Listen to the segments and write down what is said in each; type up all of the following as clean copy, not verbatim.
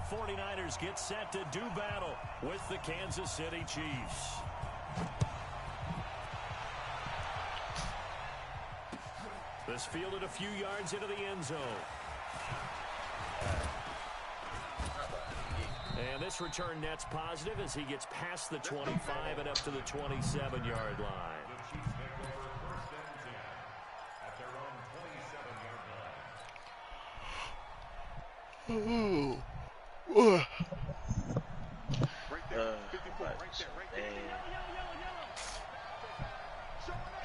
49ers get set to do battle with the Kansas City Chiefs. This fielded a few yards into the end zone. And this return net's positive as he gets past the 25 and up to the 27-yard line. Ooh.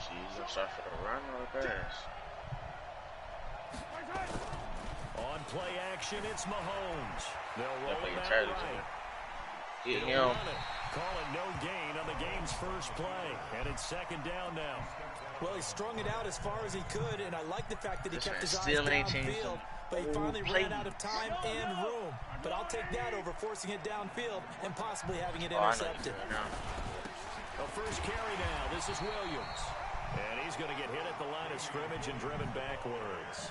She's gonna start for the run or the pass. On play action, it's Mahomes. They'll roll it out right. Get him. Call it no gain on the game's first play, and it's second down now. Well, he strung it out as far as he could, and I like the fact that he kept his eyes downfield, but he finally ran out of time and room. But I'll take that over forcing it downfield and possibly having it intercepted. The first carry now. This is Williams. And he's going to get hit at the line of scrimmage and driven backwards.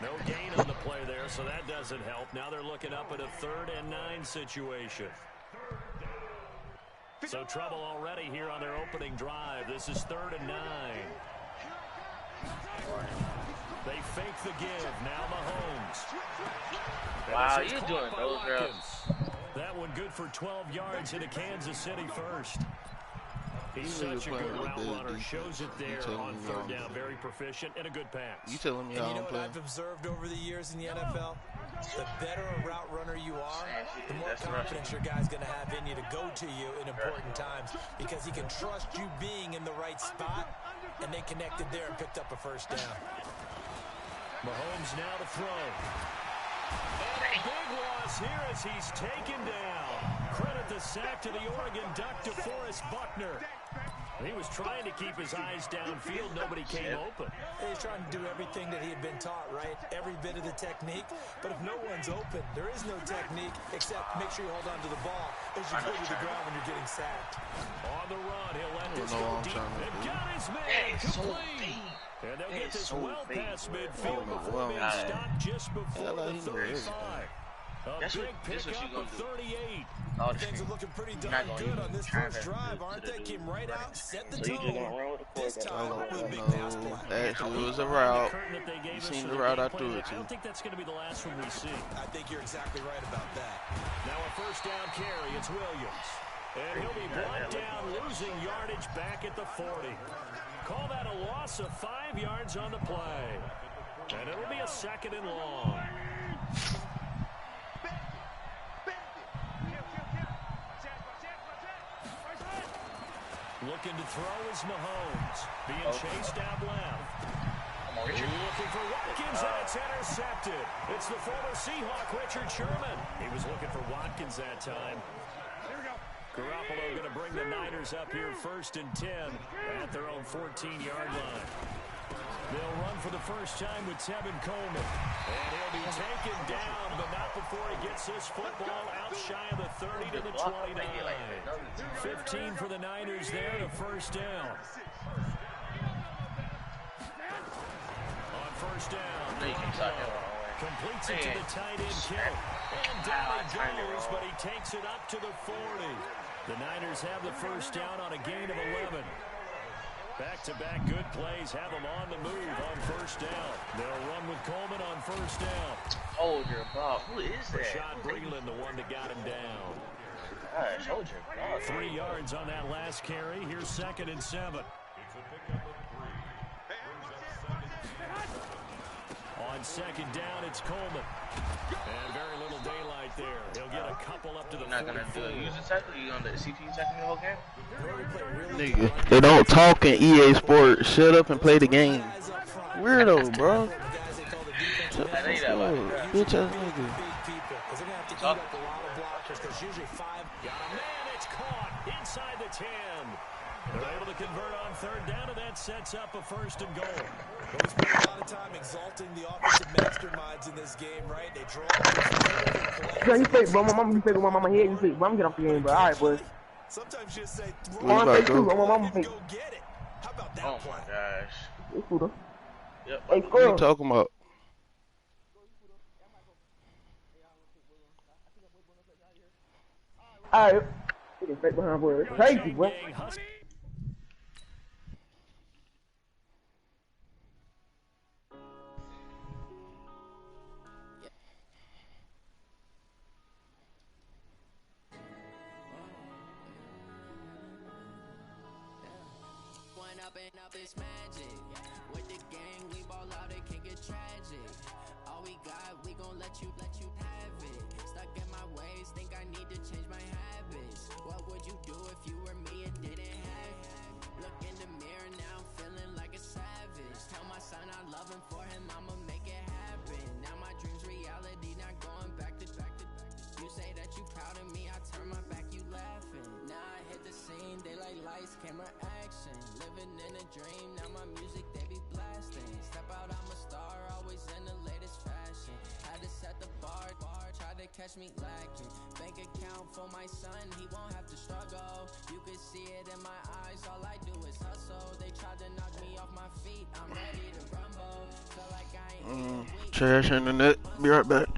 No gain on the play there, so that doesn't help. Now they're looking up at a 3rd and 9 situation. So trouble already here on their opening drive. This is 3rd and 9. They fake the give. Now Mahomes. Wow, you're doing those girls. That one good for 12 yards into Kansas City first. He's such a good route runner. Shows it there on 3rd down. Very proficient and a good pass. You telling me how I'm playing? playing? I've observed over the years in the NFL, the better a route runner you are, the more confidence your guy's going to have in you to go to you in important times because he can trust you being in the right spot, and they connected there and picked up a first down. Mahomes now to throw. And a big loss here as he's taken down. Credit the sack to the Oregon Duck, DeForest Buckner. He was trying to keep his eyes downfield. Nobody came open. He's trying to do everything that he had been taught, right? Every bit of the technique. But if no one's open, there is no technique except make sure you hold on to the ball as you go to the ground when you're getting sacked. On the run, he'll let this go deep. And got his man complete. And they'll get this well past midfield before being stopped just before the 35. A big pickup of 38. Things are looking pretty darn good on this first drive, aren't they? Came right out, set the tone. This time with a big pass play. Actually, it was a route. You seen the route I threw it to. I don't think that's going to be the last one we see. I think you're exactly right about that. Now a first down carry. It's Williams. And he'll be brought down, losing yardage back at the 40. Call that a loss of 5 yards on the play. And it'll be a 2nd and long. Looking to throw is Mahomes. Being chased out left. Looking for Watkins, and it's intercepted. It's the former Seahawk, Richard Sherman. He was looking for Watkins that time. Garoppolo going to bring the Niners up here 1st and 10 at their own 14-yard line. They'll run for the first time with Tevin Coleman. And he'll be taken down, but not before he gets this football out shy of the 30 to the 29. 15 for the Niners there to first down. On first down, completes it to the tight end kill. And down he goes, but he takes it up to the 40. The Niners have the first down on a gain of 11. Back-to-back good plays have them on the move on first down. They'll run with Coleman on first down. Hold your ball. Who is that? Rashad Breeland, the one that got him down. Gosh, hold your ball. 3 yards on that last carry. Here's 2nd and 7. On 2nd down, it's Coleman. And very little daylight there. He'll get a couple up to the 44. You're not going to use the tackle? You on the CPU tackle the whole game? Nigga, they don't talk in EA Sports. Shut up and play the game. Weirdo, bro. Bitch ass nigga. It's caught inside the 10. They're able to convert on 3rd down, and that sets up a 1st and goal. Well, we spent a lot of time exalting the offensive masterminds in this game, right? They draw. Yeah, you fake, bro. My mama, you fake with my mama head. You fake, bro. I'm get off the game, bro. All right, boys. Sometimes you just say, I'm fake too. My mama fake. Go get it. How about that? Oh my gosh. It's cool though. Yep. Hey, What you talking about? Alright. He can straight behind boy. It's crazy, boy. Up it's magic. With the gang, we ball out, it can get tragic. All we got, we gon' let you have it. Stuck in my ways, think I need to change my habits. What would you do if you were me and didn't have it? Look in the mirror now, I'm feeling like a savage. Tell my son I love him, for him I'ma make it happen. Now my dreams reality, not going back to. You say that you proud of me, I turn my back, you laughing. Now I hit the scene, they like lights, camera, action. Living in a dream, now my music they be blasting. Step out, I'm a star, always in the latest fashion. Had to set the bar, tried to catch me lacking. Bank account for my son, he won't have to struggle. You can see it in my eyes, all I do is hustle. They tried to knock me off my feet, I'm ready to rumble. Feel like I ain't Trash internet. Be right back.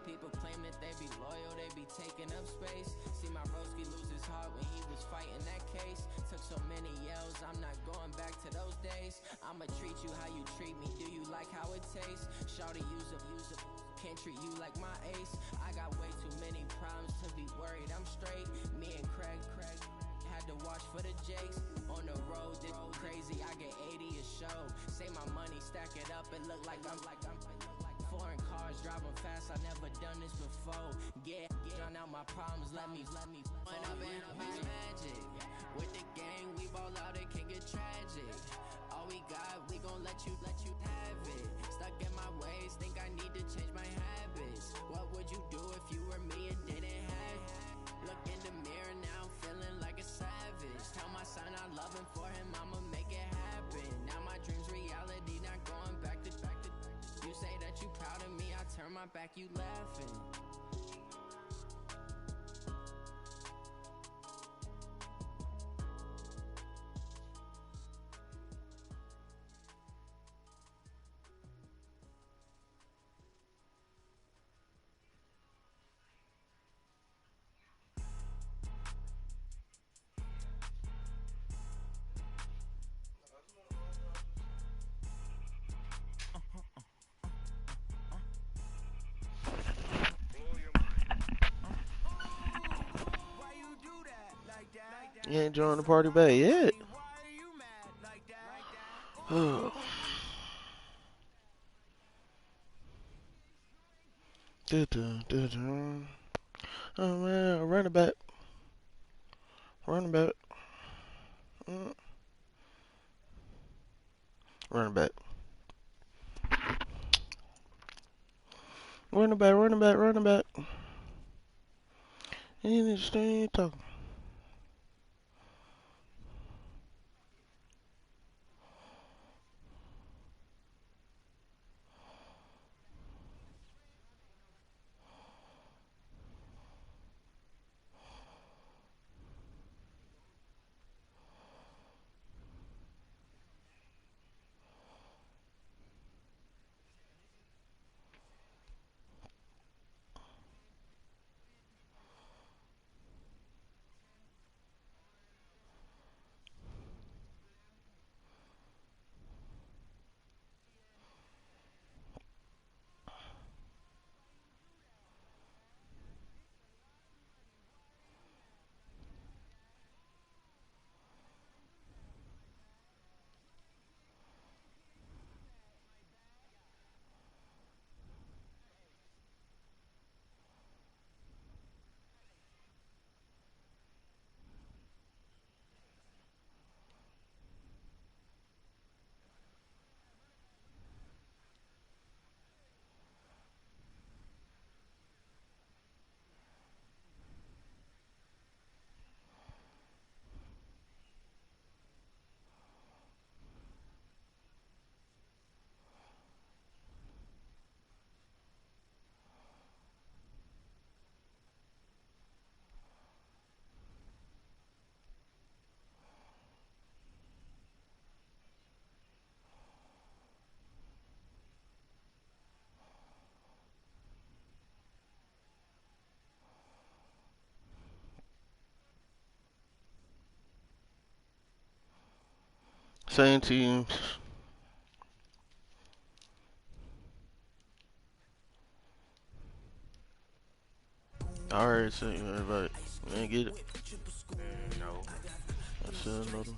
People claim that they be loyal, they be taking up space. See my broski lose his heart when he was fighting that case. Took so many yells, I'm not going back to those days. I'ma treat you how you treat me, do you like how it tastes? Shawty use up, can't treat you like my ace. I got way too many problems to be worried, I'm straight. Me and Craig had to watch for the Jakes. On the road, this crazy, I get 80 a show. Say my money, stack it up, it look like I'm foreign cars, driving fast, I never done this before. Get drown out my problems, let me When up it's magic. With the gang, we ball out, it can get tragic. All we got, we gon' let you have it. Stuck in my ways, think I need to change my habits. What would you do if you were me and didn't have it? Look in the mirror now, I'm feeling like a savage. Tell my son I love him, for him I'ma make it happen. Now my dreams reality, not going back to. You say that you proud of me, I turn my back, you laughing. You ain't joined the party back yet. Oh man, running back. Running back. Running back. Running back, running back, running back. You need to stay talking. Same teams. Alright, sent you an invite. You ain't get it? No. I should know them.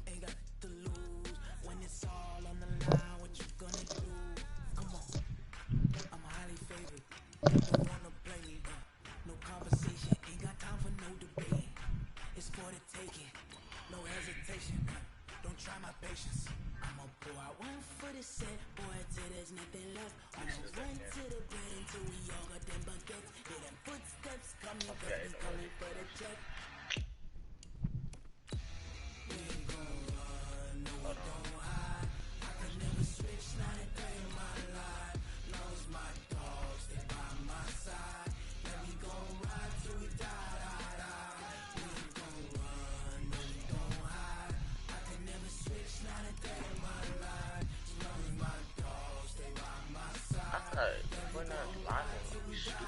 Fortnite linemen look stupid.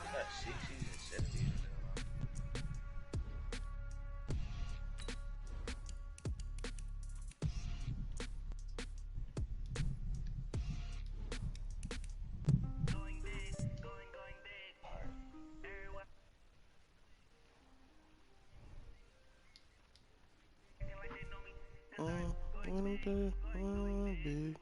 They got 60s and 70s. Big.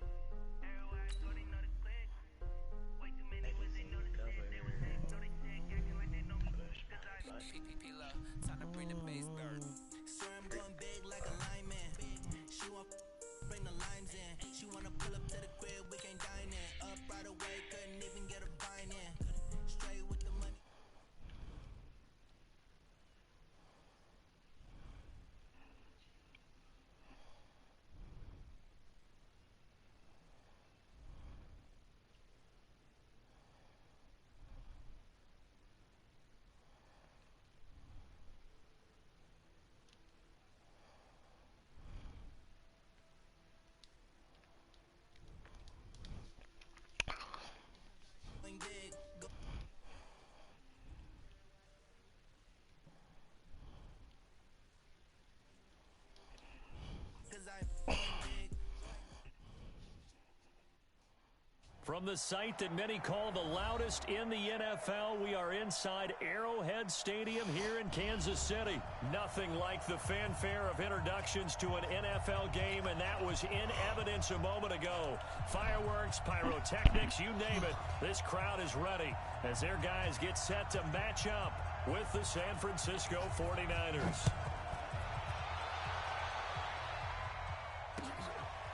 From the site that many call the loudest in the NFL, we are inside Arrowhead Stadium here in Kansas City. Nothing like the fanfare of introductions to an NFL game, and that was in evidence a moment ago. Fireworks, pyrotechnics, you name it. This crowd is ready as their guys get set to match up with the San Francisco 49ers.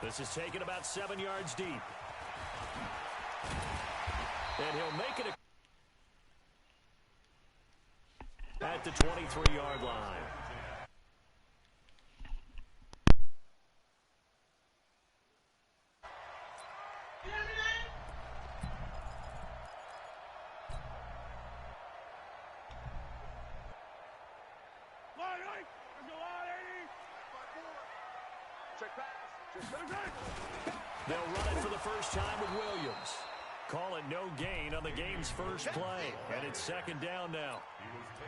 This is taken about 7 yards deep. And he'll make it at the 23-yard line. They'll run it for the first time with Williams. Call it no gain on the game's first play, and it's second down now.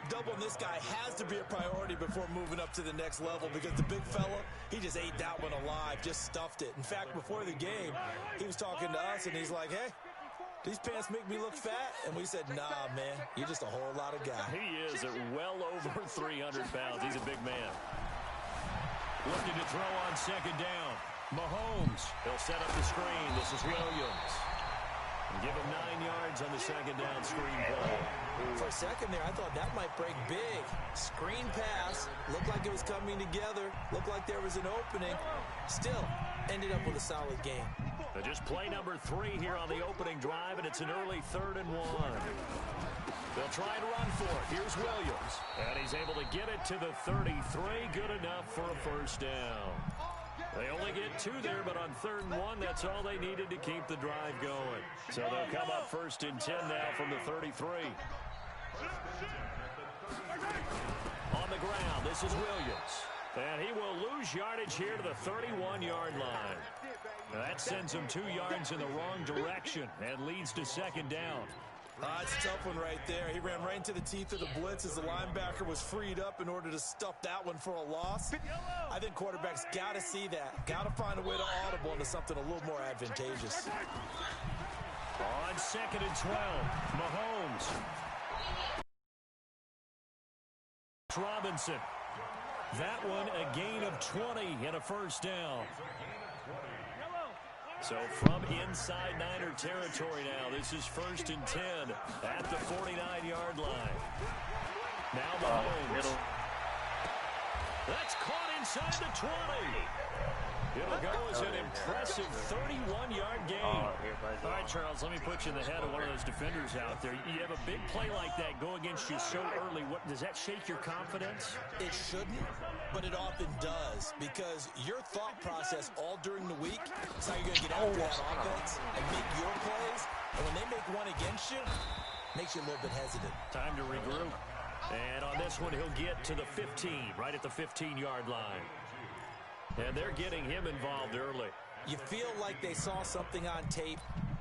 Doubling this guy has to be a priority before moving up to the next level because the big fella, he just ate that one alive, just stuffed it. In fact, before the game, he was talking to us, and he's like, hey, these pants make me look fat? And we said, nah, man, you're just a whole lot of guy. He is at well over 300 pounds. He's a big man. Looking to throw on second down. Mahomes, he'll set up the screen. This is Williams. And give him 9 yards on the second down screen play. For a second there, I thought that might break big. Screen pass. Looked like it was coming together. Looked like there was an opening. Still, ended up with a solid game. Just play number 3 here on the opening drive, and it's an early 3rd and 1. They'll try and run for it. Here's Williams. And he's able to get it to the 33. Good enough for a first down. They only get 2 there, but on 3rd and 1, that's all they needed to keep the drive going. So they'll come up 1st and 10 now from the 33. On the ground, this is Williams. And he will lose yardage here to the 31-yard line. Now that sends him 2 yards in the wrong direction and leads to second down. It's a tough one right there. He ran right into the teeth of the blitz as the linebacker was freed up in order to stuff that one for a loss. I think quarterbacks got to see that. Got to find a way to audible into something a little more advantageous. On 2nd and 12, Mahomes. Robinson. That one a gain of 20 and a first down. So from inside Niner territory now, this is 1st and 10 at the 49-yard line. Now Mahomes. That's caught inside the 20. It'll go as an impressive 31-yard gain. All right, Charles, let me put you in the head of one of those defenders out there. You have a big play like that go against you so early. Does that shake your confidence? It shouldn't, but it often does, because your thought process all during the week is how you're going to get after that offense and make your plays. And when they make one against you, it makes you a little bit hesitant. Time to regroup. And on this one, he'll get to the 15, right at the 15-yard line. And they're getting him involved early. You feel like they saw something on tape,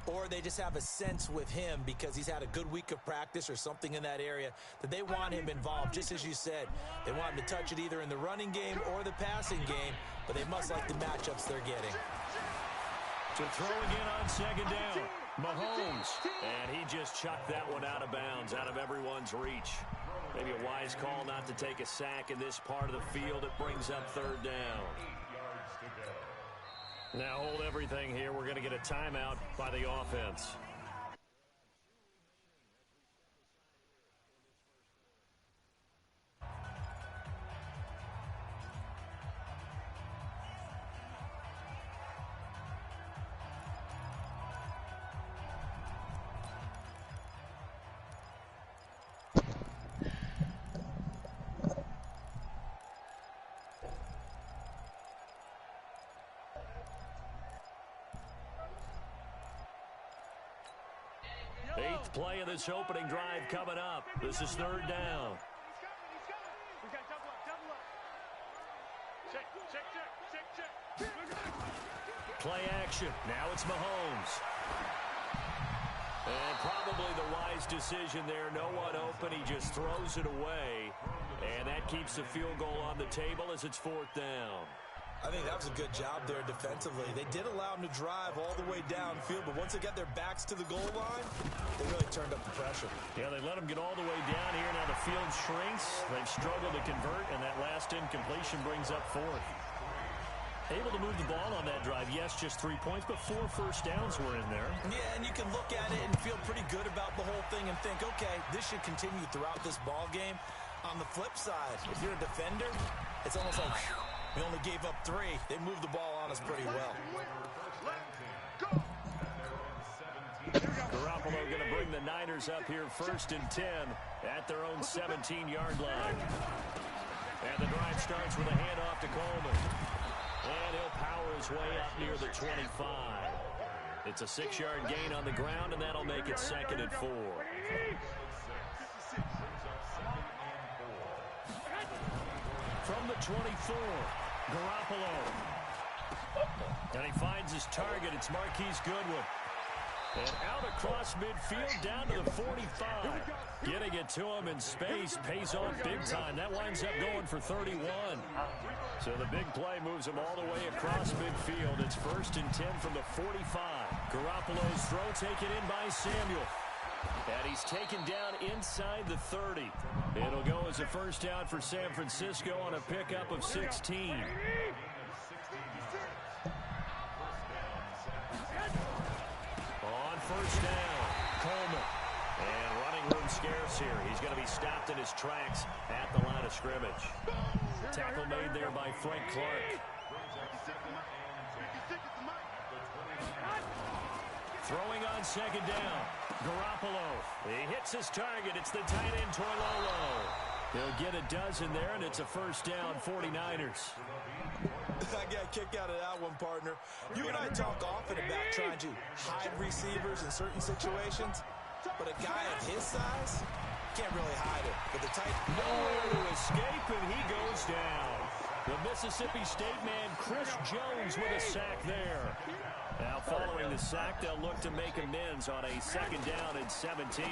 or they just have a sense with him because he's had a good week of practice or something in that area that they want him involved. Just as you said, they want him to touch it either in the running game or the passing game, but they must like the matchups they're getting. To throw again on 2nd down, Mahomes. And he just chucked that one out of bounds, out of everyone's reach. Maybe a wise call not to take a sack in this part of the field. It brings up 3rd down. Now hold everything here. We're going to get a timeout by the offense. Eighth play of this opening drive coming up. This is 3rd down. Play action. Now it's Mahomes. And probably the wise decision there. No one open. He just throws it away. And that keeps the field goal on the table as it's 4th down. I think that was a good job there defensively. They did allow him to drive all the way downfield, but once they got their backs to the goal line, they really turned up the pressure. Yeah, they let him get all the way down here. Now the field shrinks. They've struggled to convert, and that last incompletion brings up 4th. Able to move the ball on that drive. Yes, just 3 points, but 4 first downs were in there. Yeah, and you can look at it and feel pretty good about the whole thing and think, okay, this should continue throughout this ball game. On the flip side, if you're a defender, it's almost like, whew, we only gave up 3. They moved the ball on us pretty well. Garoppolo going to bring the Niners up here 1st and 10 at their own 17-yard line. And the drive starts with a handoff to Coleman. And he'll power his way up near the 25. It's a 6-yard gain on the ground, and that'll make it 2nd and 4. From the 24, Garoppolo. And he finds his target. It's Marquise Goodwin. And out across midfield down to the 45. Getting it to him in space pays off big time. That winds up going for 31. So the big play moves him all the way across midfield. It's 1st and 10 from the 45. Garoppolo's throw taken in by Samuel. And he's taken down inside the 30. It'll go as a first down for San Francisco on a pickup of 16. On 1st down, Coleman. And running room scarce here. He's going to be stopped in his tracks at the line of scrimmage. Tackle made there by Frank Clark. Throwing on 2nd down. Garoppolo. He hits his target. It's the tight end, Toilolo. He'll get a dozen there, and it's a first down, 49ers. I got a kick out of that one, partner. You and I talk often about trying to hide receivers in certain situations, but a guy of his size can't really hide it. But the tight nowhere to escape, and he goes down. The Mississippi State man, Chris Jones with a sack there. Now following the sack, they'll look to make amends on a second down and 17.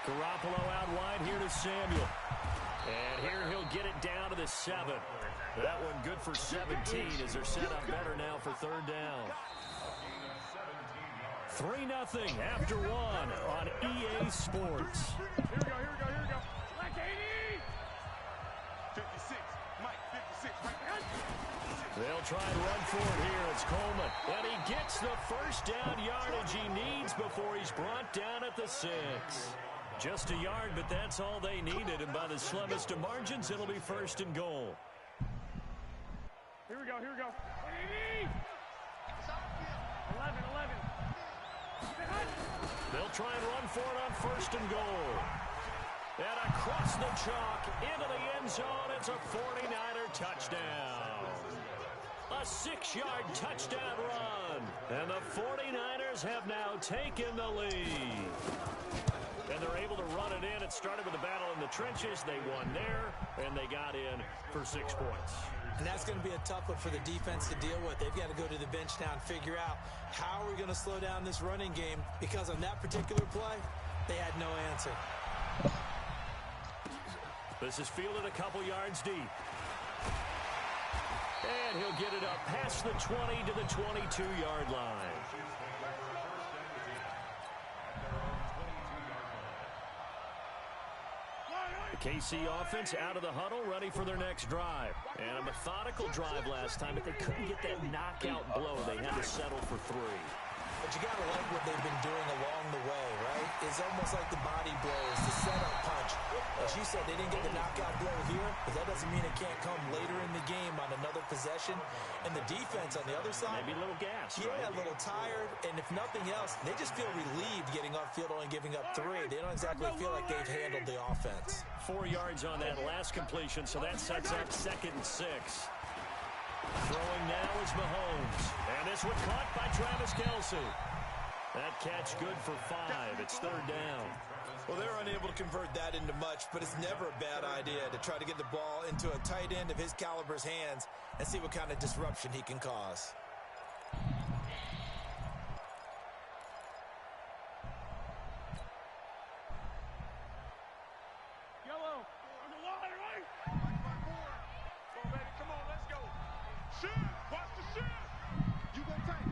Garoppolo out wide here to Samuel. And here he'll get it down to the 7. That one good for 17 as they're set up better now for third down. 3-0 after 1 on EA Sports. Here we go. Black 80. 56. Mike, 56. Mike. They'll try and run for it here. It's Coleman. And he gets the first down yardage he needs before he's brought down at the 6. Just a yard, but that's all they needed. And by the slimmest of margins, it'll be first and goal. Here we go. 11. They'll try and run for it on first and goal. And across the chalk into the end zone, it's a 49er touchdown. A 6-yard touchdown run. And the 49ers have now taken the lead. And they're able to run it in. It started with a battle in the trenches. They won there, and they got in for 6 points. And that's going to be a tough one for the defense to deal with. They've got to go to the bench now and figure out how are we going to slow down this running game, because on that particular play, they had no answer. This is fielded a couple yards deep. And he'll get it up past the 20 to the 22-yard line. The KC offense out of the huddle, ready for their next drive. And a methodical drive last time, but they couldn't get that knockout blow. They had to settle for 3. But you got to like what they've been doing along the way, right? It's almost like the body blows, the setup punch. As you said, they didn't get the knockout blow here, but that doesn't mean it can't come later in the game on another possession. And the defense on the other side, maybe a little gas, yeah, right? A little tired. And if nothing else, they just feel relieved getting off field, only giving up 3. They don't exactly feel like they've handled the offense. 4 yards on that last completion, so that sets up 2nd and 6. Throwing now is Mahomes. And this one caught by Travis Kelce. That catch good for 5. It's 3rd down. Well, they're unable to convert that into much, but it's never a bad idea to try to get the ball into a tight end of his caliber's hands and see what kind of disruption he can cause. Yellow. On the line, right? Go, baby. Come on, let's go. Shoot. Watch the shoot. You got tight.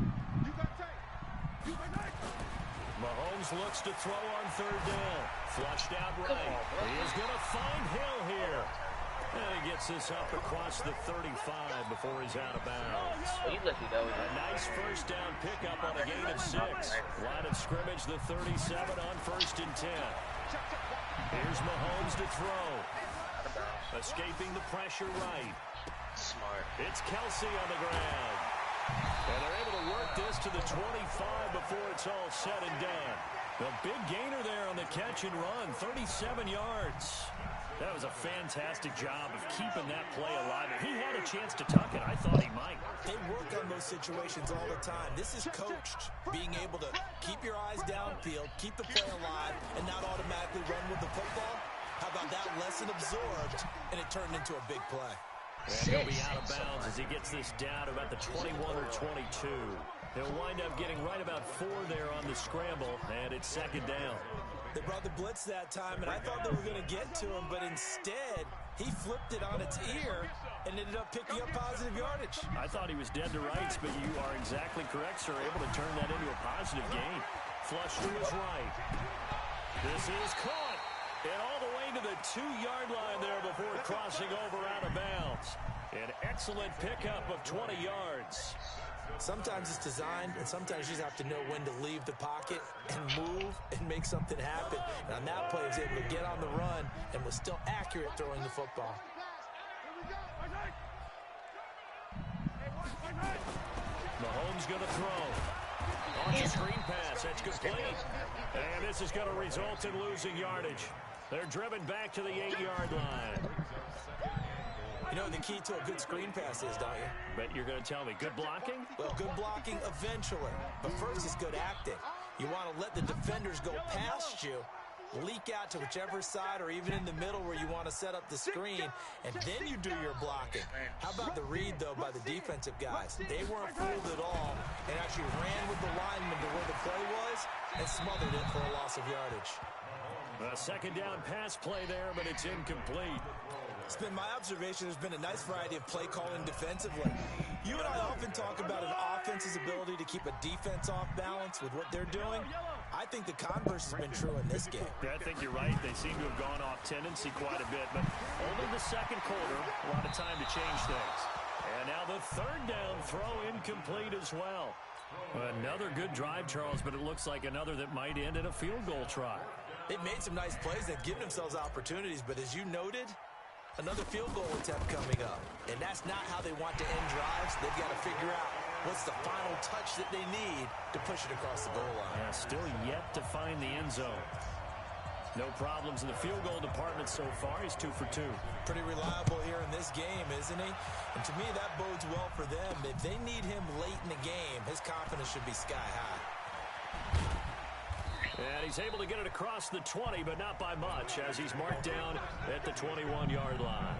Mahomes looks to throw on 3rd down. Flushed out right. He is going to find Hill here. And he gets this up across the 35 before he's out of bounds. A nice first down pickup on a gain of 6. Line of scrimmage, the 37 on 1st and 10. Here's Mahomes to throw. Escaping the pressure right. Smart. It's Kelce on the ground. And they're able to work this to the 25 before it's all said and done. The big gainer there on the catch and run, 37 yards. That was a fantastic job of keeping that play alive. If he had a chance to tuck it, I thought he might. They work on those situations all the time. This is coached, being able to keep your eyes downfield, keep the play alive, and not automatically run with the football. How about that lesson absorbed, and it turned into a big play. And he'll be out of bounds as he gets this down about the 21 or 22. He'll wind up getting right about 4 there on the scramble, and it's 2nd down. They brought the blitz that time, and I thought they were going to get to him, but instead, he flipped it on its ear and ended up picking up positive yardage. I thought he was dead to rights, but you are exactly correct, sir. Able to turn that into a positive gain. Flush to his right. This is caught. And all the way to the 2-yard line there before crossing over out of bounds. An excellent pickup of 20 yards. Sometimes it's designed, and sometimes you just have to know when to leave the pocket and move and make something happen. And on that play, he was able to get on the run and was still accurate throwing the football. Mahomes going to throw. On the screen pass, that's complete. And this is going to result in losing yardage. They're driven back to the 8-yard line. You know what the key to a good screen pass is, don't you? Bet you're going to tell me. Good blocking? Well, good blocking eventually. But first is good acting. You want to let the defenders go past you leak out to whichever side or even in the middle where you want to set up the screen, and then you do your blocking. How about the read, though, by the defensive guys? They weren't fooled at all and actually ran with the lineman to where the play was and smothered it for a loss of yardage. A second down pass play there, but it's incomplete. It's been my observation there's been a nice variety of play calling defensively. You and I often talk about an offense's ability to keep a defense off balance with what they're doing. I think the converse has been true in this game. Yeah, I think you're right. They seem to have gone off tendency quite a bit, but only the second quarter, a lot of time to change things. And now the third down throw incomplete as well. Another good drive, Charles, but it looks like another that might end in a field goal try. They've made some nice plays. They've given themselves opportunities, but as you noted, another field goal attempt coming up. And that's not how they want to end drives. They've got to figure out what's the final touch that they need to push it across the goal line. Yeah, still yet to find the end zone. No problems in the field goal department so far. He's 2 for 2. Pretty reliable here in this game, isn't he? And to me, that bodes well for them. If they need him late in the game, his confidence should be sky high. And he's able to get it across the 20, but not by much, as he's marked down at the 21-yard line.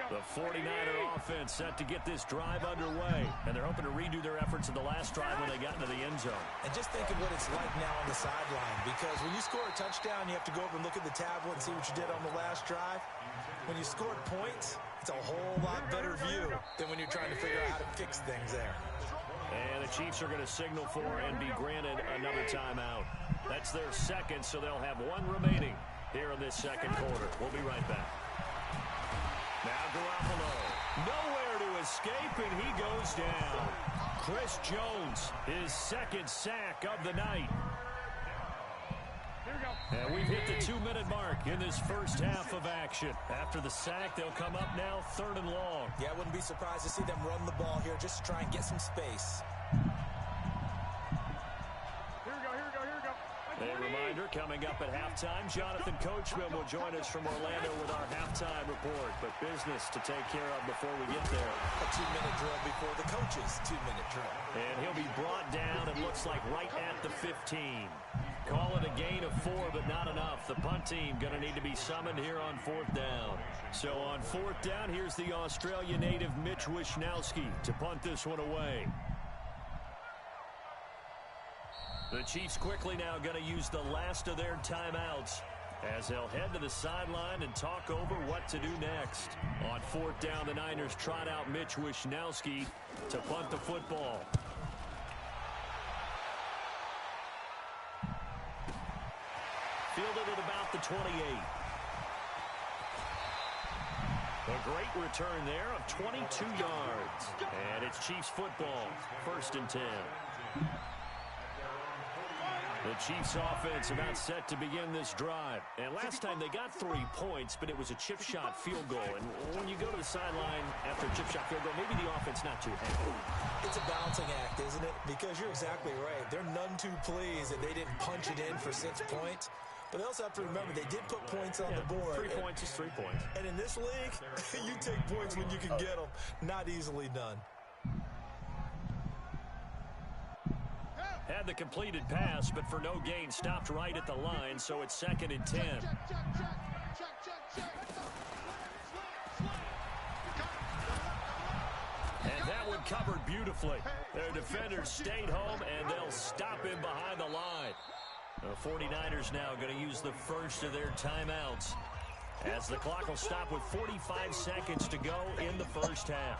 The 49er offense set to get this drive underway, and they're hoping to redo their efforts in the last drive when they got into the end zone. And just think of what it's like now on the sideline, because when you score a touchdown, you have to go over and look at the tablet and see what you did on the last drive. When you scored points, it's a whole lot better view than when you're trying to figure out how to fix things there. And the Chiefs are going to signal for and be granted another timeout. That's their second, so they'll have one remaining here in this second quarter. We'll be right back. Now Garoppolo, nowhere to escape, and he goes down. Chris Jones, his second sack of the night. And we've hit the 2-minute mark in this first half of action. After the sack, they'll come up now 3rd and long. Yeah, I wouldn't be surprised to see them run the ball here just to try and get some space. A reminder, coming up at halftime, Jonathan Coachman will join us from Orlando with our halftime report. But business to take care of before we get there. A 2-minute drill before the coach's 2-minute drill. And he'll be brought down, it looks like, right at the 15. Call it a gain of 4, but not enough. The punt team going to need to be summoned here on 4th down. So on 4th down, here's the Australia native Mitch Wishnowski to punt this one away. The Chiefs quickly now going to use the last of their timeouts as they'll head to the sideline and talk over what to do next. On 4th down, the Niners trot out Mitch Wishnowski to punt the football. Fielded at about the 28. A great return there of 22 yards. And it's Chiefs football, 1st and 10. The Chiefs offense about set to begin this drive. And last time they got 3 points, but it was a chip shot field goal. And when you go to the sideline after a chip shot field goal, maybe the offense not too happy. It's a balancing act, isn't it? Because you're exactly right. They're none too pleased that they didn't punch it in for 6 points. But they also have to remember they did put points on the board. 3 points is 3 points. And in this league, you take points when you can get them. Not easily done. Had the completed pass, but for no gain, stopped right at the line, so it's 2nd and 10. And that one covered beautifully. Their defenders stayed home, and they'll stop him behind the line. The 49ers now going to use the first of their timeouts as the clock will stop with 45 seconds to go in the first half.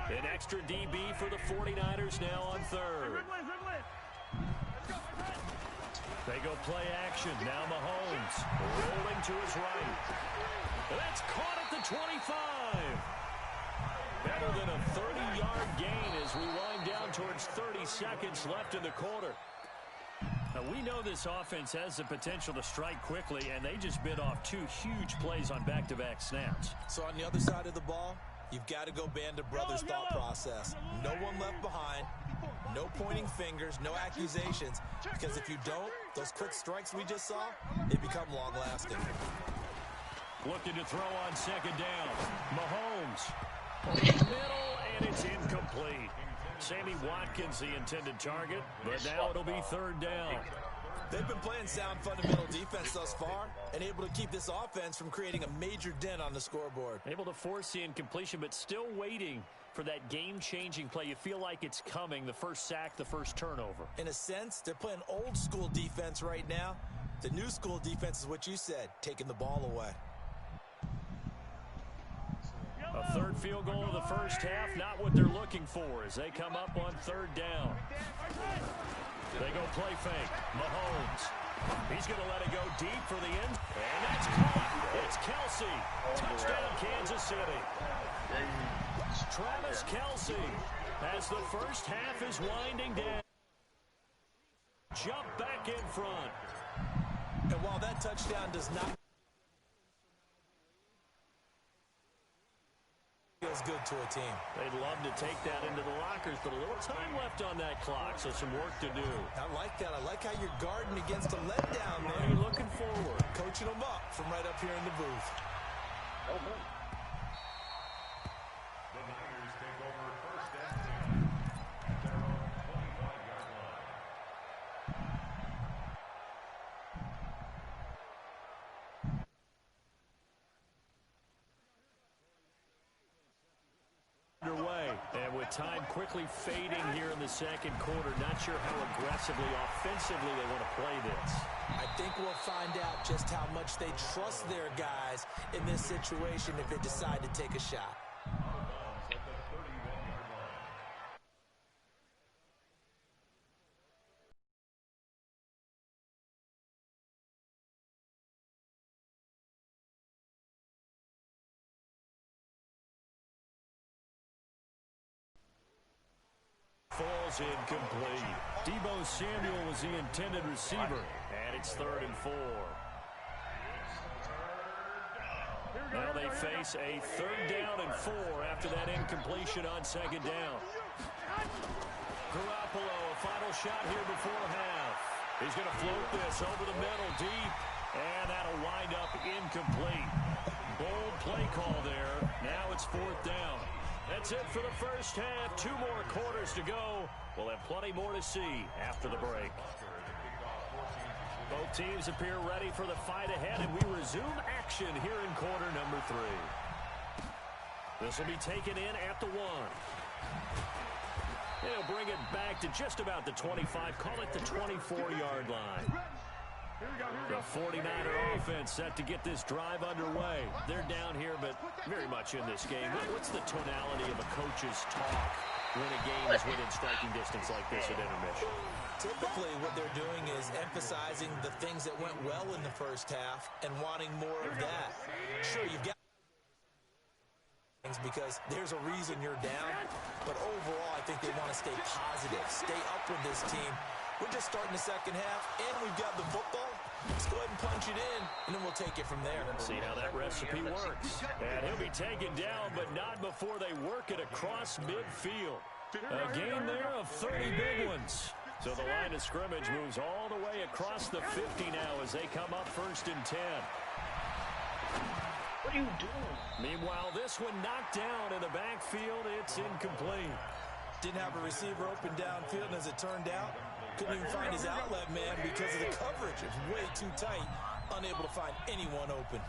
An extra DB for the 49ers now on 3rd. They go play action. Now Mahomes rolling to his right. That's caught at the 25. Better than a 30-yard gain as we wind down towards 30 seconds left in the quarter. Now, we know this offense has the potential to strike quickly, and they just bit off 2 huge plays on back-to-back snaps. So on the other side of the ball, you've got to go band of brothers thought process. No one left behind, no pointing fingers, no accusations, because if you don't, those quick strikes we just saw, they become long-lasting. Looking to throw on 2nd down. Mahomes. Middle, and it's incomplete. Sammy Watkins, the intended target, but now it'll be third down. They've been playing sound fundamental defense thus far and able to keep this offense from creating a major dent on the scoreboard. Able to force the incompletion, but still waiting for that game-changing play. You feel like it's coming, the first sack, the first turnover. In a sense, they're playing old-school defense right now. The new-school defense is what you said, taking the ball away. A third field goal of the first half, not what they're looking for as they come up on third down. They go play fake. Mahomes. He's going to let it go deep for the end. And that's caught. It's Kelsey. Touchdown, Kansas City. Travis Kelsey, as the first half is winding down. Jump back in front. And while that touchdown does not feels good to a team. They'd love to take that into the lockers, but a little time left on that clock, so some work to do. I like that. I like how you're guarding against a letdown, man. You're looking forward. Coaching them up from right up here in the booth. The Niners take over first and 10 at their own 25-yard line. Underway, and with time quickly fading here in the second quarter, not sure how aggressively, offensively they want to play this. I think we'll find out just how much they trust their guys in this situation if they decide to take a shot. At the 31-yard line. Falls incomplete. Deebo Samuel was the intended receiver, and it's 3rd and 4. Now they face a 3rd down and 4 after that incompletion on 2nd down. Garoppolo, a final shot here before half. He's going to float this over the middle deep, and that'll wind up incomplete. Bold play call there. Now it's 4th down. That's it for the first half. 2 more quarters to go. We'll have plenty more to see after the break. Both teams appear ready for the fight ahead, and we resume action here in quarter number 3. This will be taken in at the 1. They'll bring it back to just about the 25, call it the 24-yard line. The 49er offense set to get this drive underway. They're down here, but very much in this game. What's the tonality of a coach's talk when a game is within striking distance like this at intermission? Typically, what they're doing is emphasizing the things that went well in the first half and wanting more of that. Sure, you've got things because there's a reason you're down, but overall, I think they want to stay positive, stay up with this team. We're just starting the second half, and we've got the football. Let's go ahead and punch it in, and then we'll take it from there. See how that recipe works. And he'll be taken down, but not before they work it across midfield. A gain there of 30 big ones. So the line of scrimmage moves all the way across the 50 now as they come up 1st and 10. What are you doing? Meanwhile, this one knocked down in the backfield. It's incomplete. Didn't have a receiver open downfield, and as it turned out, couldn't even find his outlet man because of the coverage. It's way too tight, unable to find anyone open.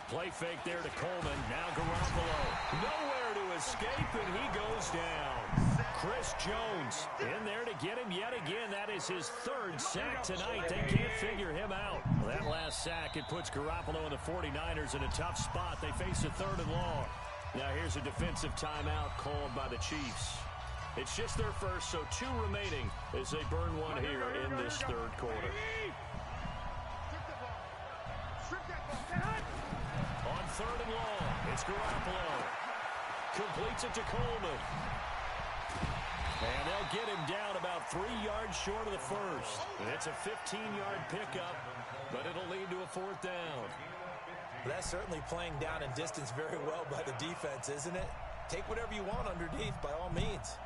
Play fake there to Coleman. Now Garoppolo. Nowhere to escape, and he goes down. Chris Jones in there to get him yet again. That is his 3rd sack tonight. They can't figure him out. Well, that last sack, it puts Garoppolo and the 49ers in a tough spot. They face a 3rd and long. Now here's a defensive timeout called by the Chiefs. It's just their first, so 2 remaining as they burn one here in this 3rd quarter. On 3rd and long, it's Garoppolo. Completes it to Coleman. And they'll get him down about 3 yards short of the first. And it's a 15-yard pickup, but it'll lead to a 4th down. That's certainly playing down in distance very well by the defense, isn't it? Take whatever you want underneath, by all means.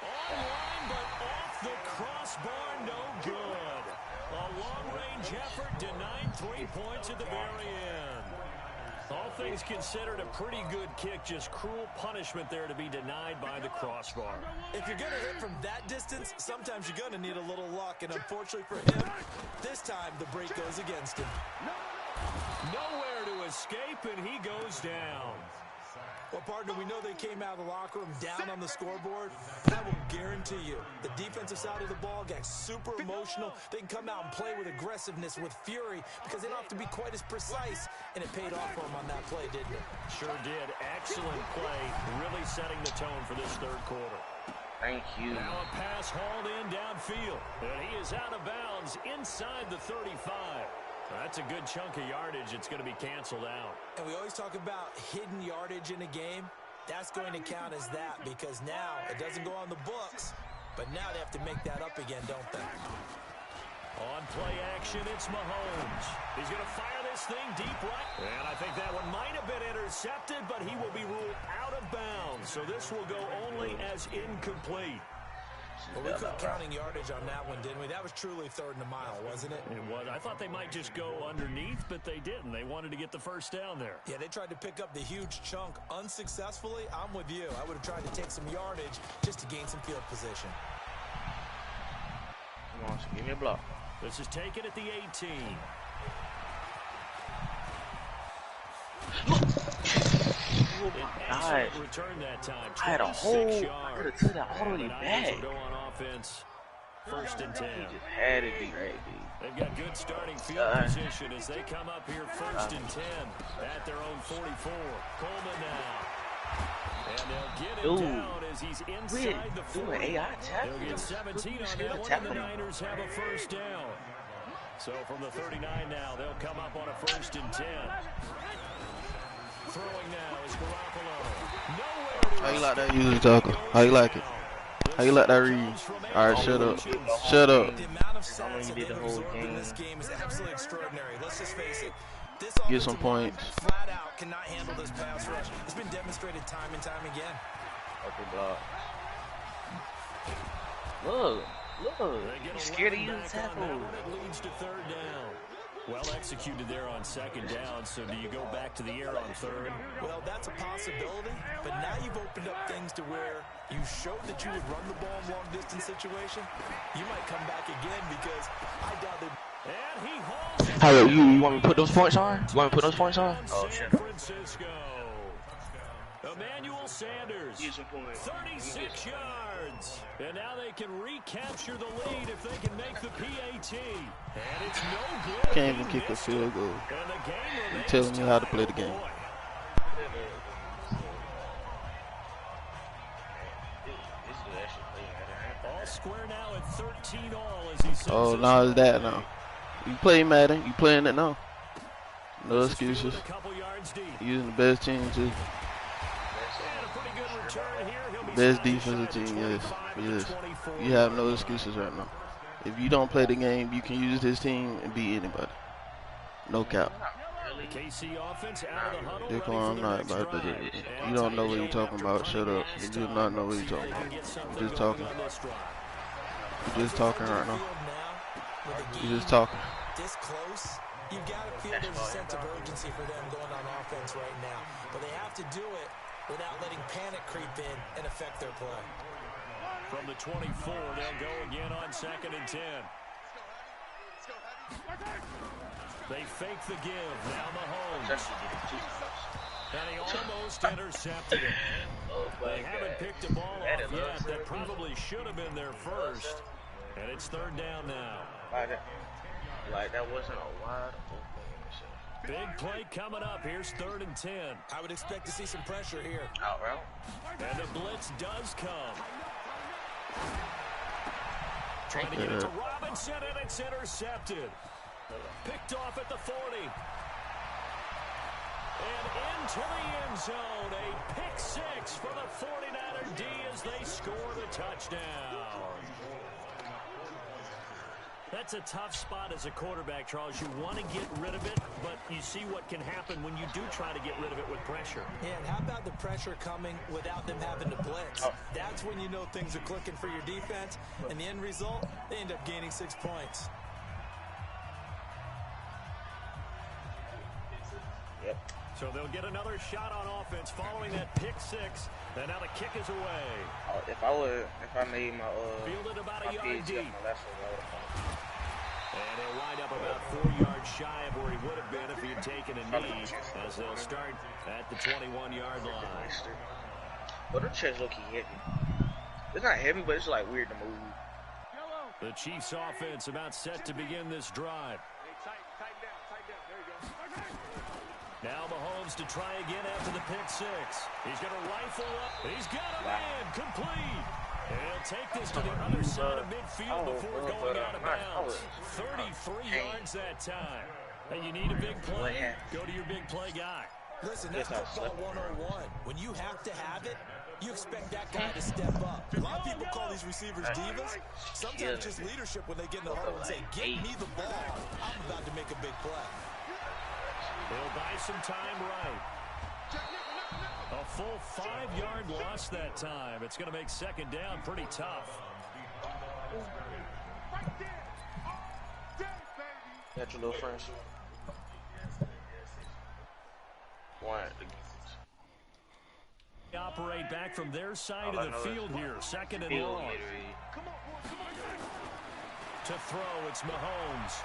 Online, but off the crossbar, no good. A long-range effort denied 3 points at the very end. All things considered, a pretty good kick. Just cruel punishment there to be denied by the crossbar. If you're going to hit from that distance, sometimes you're going to need a little luck. And unfortunately for him, this time the break goes against him. Nowhere to escape, and he goes down. Well, partner, we know they came out of the locker room down on the scoreboard, but I will guarantee you the defensive side of the ball got super emotional. They can come out and play with aggressiveness, with fury, because they don't have to be quite as precise, and it paid off for them on that play, didn't it? Sure did. Excellent play, really setting the tone for this third quarter. Thank you. Now a pass hauled in downfield, and he is out of bounds inside the 35. That's a good chunk of yardage. It's going to be canceled out. And we always talk about hidden yardage in a game. That's going to count as that because now it doesn't go on the books, but now they have to make that up again, don't they? On play action, it's Mahomes. He's going to fire this thing deep right. And I think that one might have been intercepted, but he will be ruled out of bounds. So this will go only as incomplete. Well, we quit counting yardage on that one, didn't we? That was truly third and a mile, wasn't it? It was. I thought they might just go underneath, but they didn't. They wanted to get the first down there. Yeah, they tried to pick up the huge chunk unsuccessfully. I'm with you. I would have tried to take some yardage just to gain some field position. Come on, so give me a block. This is taken at the 18. Oh my God. Return that time. I had a hole. I could have took that all the way back. Go on offense. First and 10. He just had to be right, dude. They've got good starting field position as they come up here first and 10 at their own 44. Coleman now. And they'll get him down as he's inside the 40. They'll get 17 on that one, and the Niners have a first down. So from the 39 now, they'll come up on a first and 10. Throwing now is Garoppolo. Nowhere to How you like that usually talking? How you like it? How you like that read? All right, shut up. Shut up. The amount of sacks that they've absorbed in this game is absolutely extraordinary. Let's just face it. This Get some points. Flat out cannot handle this pass rush. It's been demonstrated time and time again. Okay, block. Look. He's scared to use the tackle. It leads to third down. Well executed there on second down, so do you go back to the air on third? Well, that's a possibility, but now you've opened up things to where you showed that you would run the ball in long-distance situation. You might come back again because I doubt that. And he hauls it. How you want me to put those points on? You want me to put those points on? Oh, San shit. Francisco. Emmanuel Sanders, 36 yards. And now they can recapture the lead if they can make the PAT. And it's no good. Can't even kick a field goal. You telling me how to play the game. All square now at 13 all as he sends Oh, now it's that now. You play Madden. You playing it now. No excuses. Using the best team too. Best defensive team, yes. You have no excuses right now. If you don't play the game, you can use this team and beat anybody. No cap. Dick, I'm not about to do it. You don't know what you're talking about. Shut up. You do not know what you're talking about. You're just talking. You're just talking right now. You're just talking. This close, you've got to feel there's a sense of urgency for them going on offense right now. But they have to do it without letting panic creep in and affect their play. From the 24, they'll go again on second and 10. They fake the give. Now Mahomes. And he almost intercepted it. They haven't picked a ball off yet. That probably should have been their first. And it's third down now. Like that wasn't a wide open. Big play coming up. Here's third and 10. I would expect to see some pressure here. Out route. And the blitz does come. Trying to get it to Robinson, and it's intercepted. Picked off at the 40. And into the end zone. A pick six for the 49er D as they score the touchdown. That's a tough spot as a quarterback, Charles. You want to get rid of it, but you see what can happen when you do try to get rid of it with pressure. Yeah, and how about the pressure coming without them having to blitz? That's when you know things are clicking for your defense, and the end result, they end up gaining 6 points. Yep. So they'll get another shot on offense following that pick six. And now the kick is away. If I made my fielded about my a yard PhD deep. on my last one, And he'll wind up about 4 yards shy of where he would have been if he had taken a knee, as they'll start at the 21-yard line. But the chest look heavy. It's not heavy, but it's like weird to move. The Chiefs offense about set to begin this drive. Tighten down. There you go. Now Mahomes to try again after the pick six. He's going to rifle up. He's got a man complete. And he'll take this to the other side of midfield before going out of bounds. 33 yards that time. And you need a big play? Go to your big play guy. Listen, that's football 101. When you have to have it, you expect that guy to step up. A lot of people call these receivers divas. Sometimes just leadership when they get in the huddle and say, get me the ball. I'm about to make a big play. He'll buy some time right. A full 5-yard loss that time. It's going to make second down pretty tough. Got your little friends. Operate back from their side of the field here. Second and long. To throw, it's Mahomes.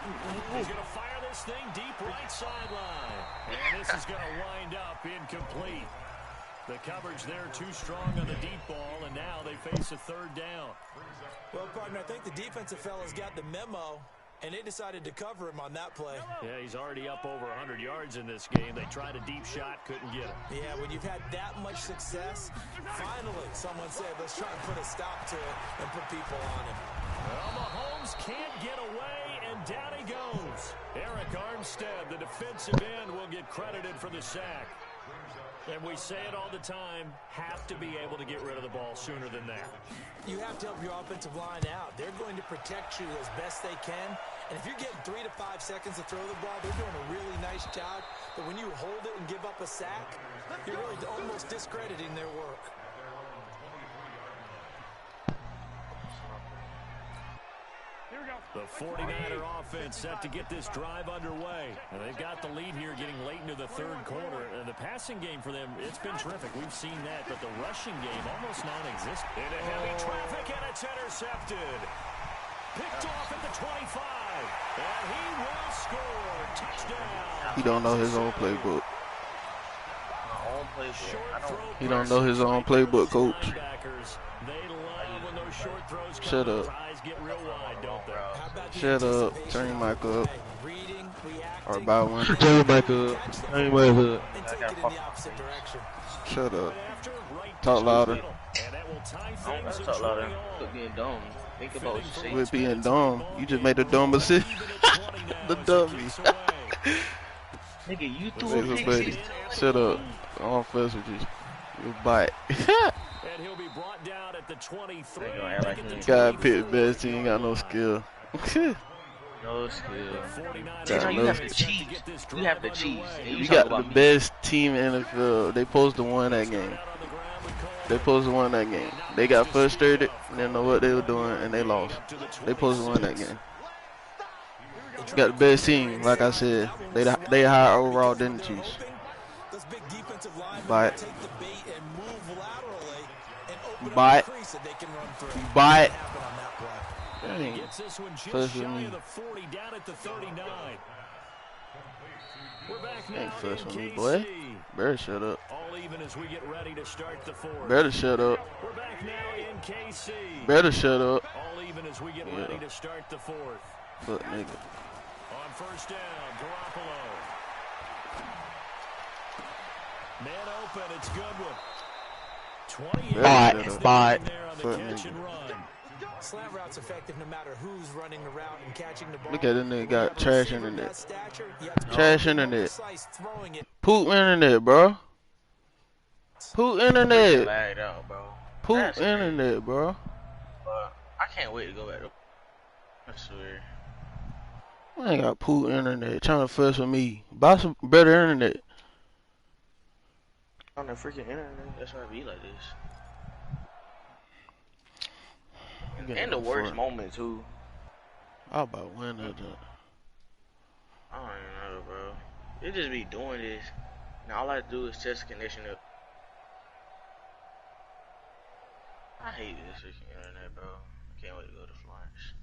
He's going to fire this thing deep right sideline. And this is going to wind up incomplete. The coverage there too strong on the deep ball, and now they face a third down. Well, partner, I think the defensive fellas got the memo, and they decided to cover him on that play. Yeah, he's already up over 100 yards in this game. They tried a deep shot, couldn't get it. Yeah, when you've had that much success, finally someone said, let's try and put a stop to it and put people on him. Well, Mahomes can't get away, and down he goes. Eric Armstead, the defensive end, will get credited for the sack. And we say it all the time, have to be able to get rid of the ball sooner than that. You have to help your offensive line out. They're going to protect you as best they can. And if you're getting 3 to 5 seconds to throw the ball, they're doing a really nice job. But when you hold it and give up a sack, you're really almost discrediting their work. The 49er offense set to get this drive underway. And they've got the lead here getting late into the third quarter. And the passing game for them, it's been terrific. We've seen that, but the rushing game almost non-existent. Into heavy traffic, and it's intercepted. Picked off at the 25. And he will score. Touchdown. He don't know his own playbook. He don't know his own playbook, coach. Shut up. Shut up. Turn your mic up. Or buy one. Turn your mic up. Turn your mic up. Shut up. Talk louder. Talk louder. Quit being dumb. Think about what you say. Quit being dumb. You just made a dumb decision. The dummy. Nigga, you threw a pick. Shut up. I don't fuss with you. You bite. And he'll be brought down at the 23. God picked best team, got no skill. No skill. Got You no have to cheese. You have to cheese. You got the best team in the NFL. They supposed to win that game. They supposed to win that game. They got frustrated, didn't know what they were doing, and they lost. They supposed to win that game. You got the best team, like I said. They higher overall than the Chiefs. Bite. Bite. Bite. Gets this one just shy of the 40, down at the 39. We're back now Ain't fuss with me, in boy. KC. Better shut up. All even as we get ready to start the fourth. Better shut up. We're back now in KC. Better shut up. All even as we get ready to start the fourth. Fuck nigga. On first down, Garoppolo. Man open, it's Goodwin. 28 Bye. there on the Fuck catch nigga. and run. Slant route's effective no matter who's running the route and catching the ball. Look at this nigga got trash internet. Stature, you have to be Trash internet. precise throwing it. Poop internet, bro. Poop internet. Lagged out, bro. Poop That's crazy. internet, bro. But I can't wait to go back to. I swear. I ain't got poop internet. Trying to fuss with me. Buy some better internet. On the freaking internet, that's why I be like this. And the worst moment too. I about win that. I don't even know, bro. They just be doing this. Now all I do is test connection up. I hate this freaking internet, bro. I can't wait to go to Florence.